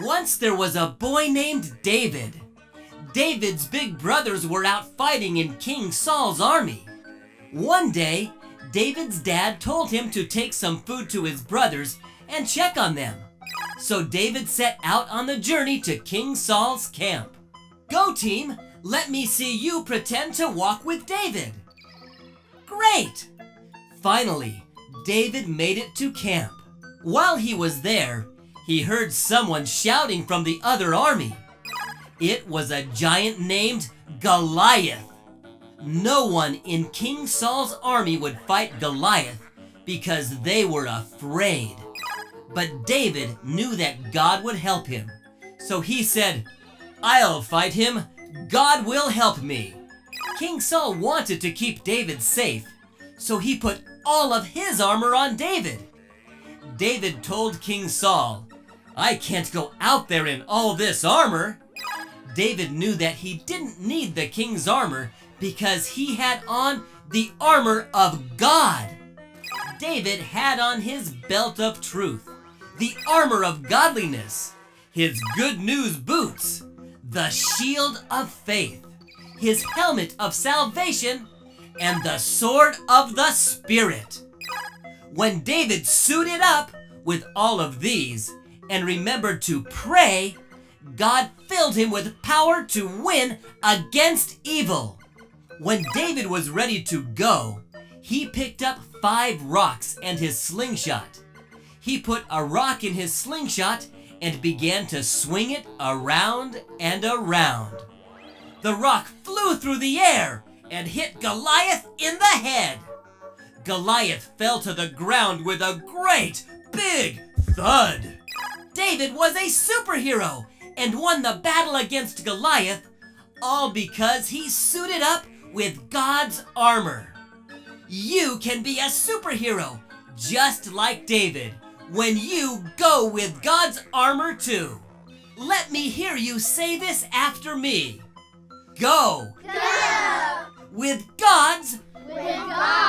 Once there was a boy named David. David's big brothers were out fighting in King Saul's army. One day, David's dad told him to take some food to his brothers and check on them. So David set out on the journey to King Saul's camp. Go team, let me see you pretend to walk with David. Great! Finally, David made it to camp. While he was there, he heard someone shouting from the other army. It was a giant named Goliath. No one in King Saul's army would fight Goliath because they were afraid. But David knew that God would help him. So he said, "I'll fight him. God will help me." King Saul wanted to keep David safe, so he put all of his armor on David. David told King Saul, "I can't go out there in all this armor." David knew that he didn't need the king's armor because he had on the armor of God. David had on his belt of truth, the armor of godliness, his good news boots, the shield of faith, his helmet of salvation, and the sword of the Spirit. When David suited up with all of these and remembered to pray, God filled him with power to win against evil. When David was ready to go, he picked up 5 rocks and his slingshot. He put a rock in his slingshot and began to swing it around and around. The rock flew through the air and hit Goliath in the head. Goliath fell to the ground with a great big thud. David was a superhero and won the battle against Goliath, all because he suited up with God's armor. You can be a superhero just like David when you go with God's armor too. Let me hear you say this after me. Go! Go! With God's With God's